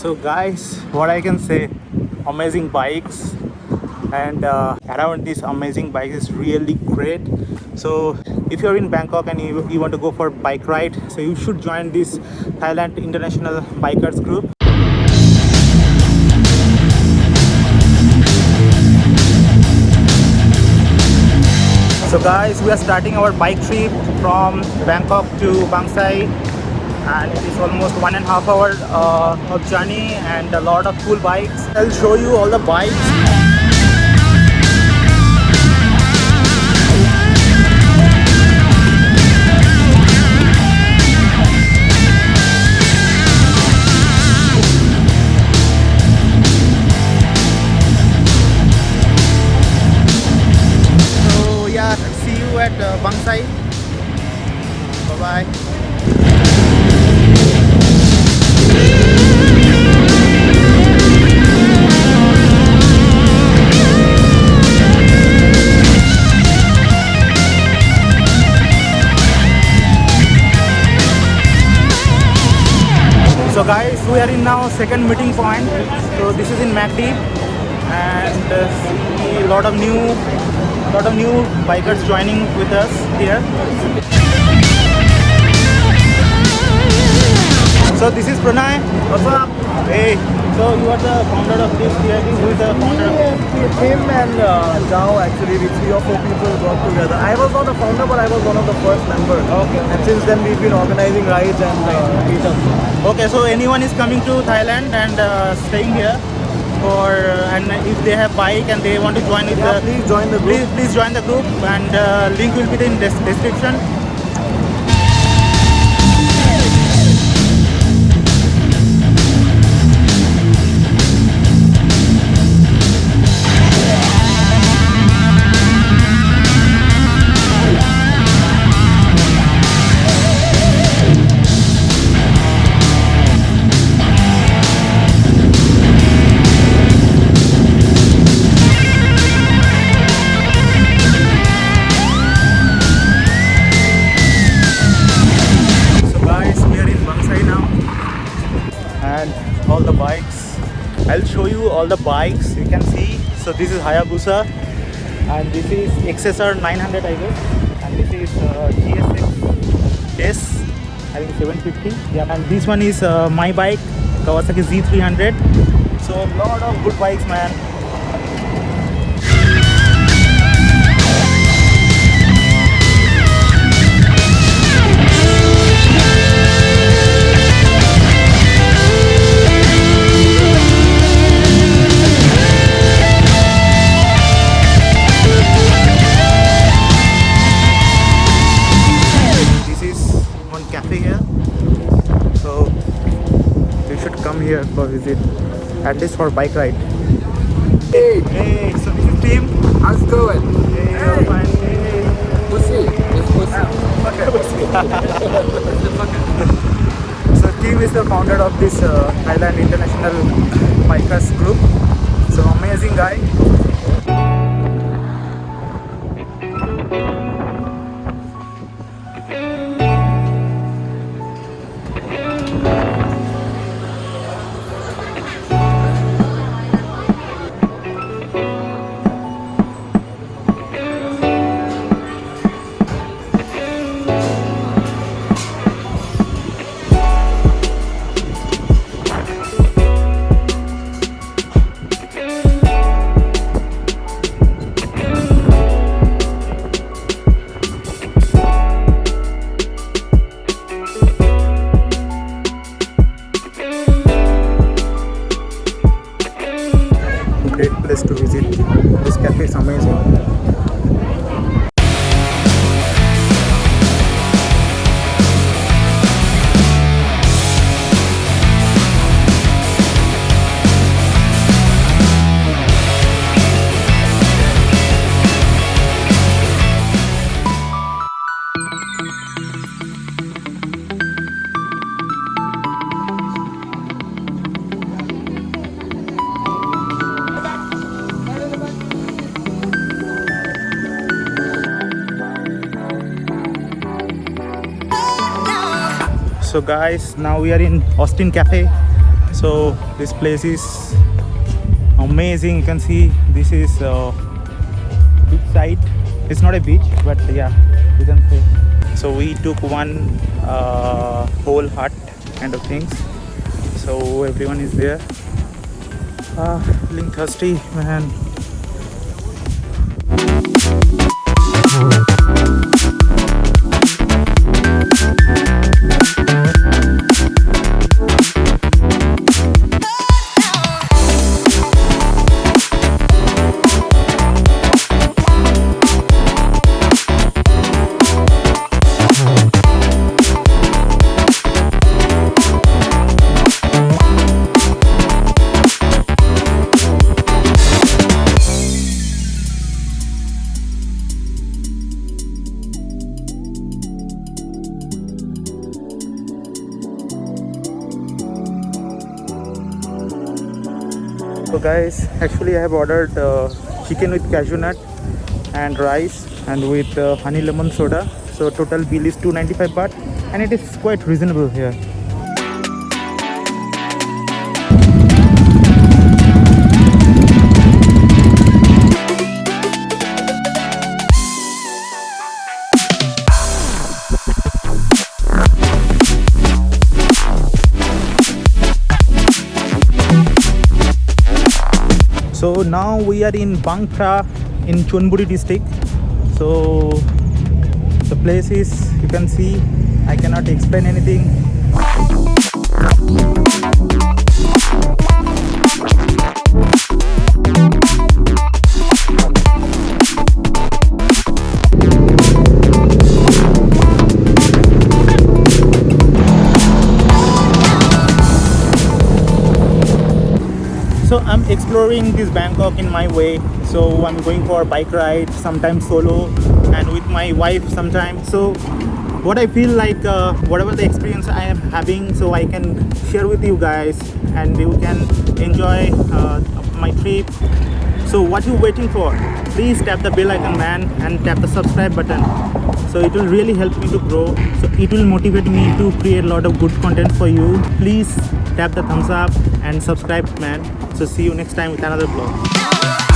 So guys, what I can say, amazing bikes, and around these amazing bikes is really great. So if you're in Bangkok and you want to go for bike ride, so you should join this Thailand International Bikers group. So guys, we are starting our bike trip from Bangkok to Bang Sai, and it is almost 1.5 hours of journey and a lot of cool bikes. I'll show you all the bikes. So yeah, see you at Bang Sai. Bye bye. So guys, we are in now second meeting point. So this is in MacD, and see a lot of new bikers joining with us here. So this is Pranay. What's up? Hey. So you are the founder of this TIB. Who is the founder of this? Him and Zhao, actually, we 3 or 4 people got together. I was not the founder, but I was one of the first members. Okay. And since then, we've been organizing rides and meetups. Okay, so anyone is coming to Thailand and staying here, for and if they have bike and they want to join with Yeah, please join the group. Please join the group, and link will be in the description. All the bikes, I'll show you all the bikes you can see. So this is Hayabusa, and this is XSR 900, I guess, and this is GSX S, I think 750. Yeah, and this one is my bike, Kawasaki Z300. So a lot of good bikes, man. Here for visit, at least for bike ride. Hey, hey, so this is Tim. how's it going? Hey, you're fine. Hey. Pussy. It's pussy. So Tim is the founder of this Thailand International Bikers group. So amazing guy. Great place to visit. This cafe is amazing. So guys, now we are in Austin Cafe, So this place is amazing. You can see this is beach side. It's not a beach, but yeah, you can say. So we took one whole hut kind of things. So everyone is there. Feeling thirsty, man. So guys, actually I have ordered chicken with cashew nut and rice and with honey lemon soda. So total bill is 295 baht and it is quite reasonable here. So now we are in Phra in Chonburi district. So the place is, you can see, I cannot explain anything. So I'm exploring this Bangkok in my way. So I'm going for a bike ride, sometimes solo and with my wife sometimes. So what I feel like, whatever the experience I am having, so I can share with you guys and you can enjoy my trip. So what you waiting for? Please tap the bell icon, man, and tap the subscribe button. So it will really help me to grow. So it will motivate me to create a lot of good content for you. Please tap the thumbs up and subscribe, man. So see you next time with another vlog.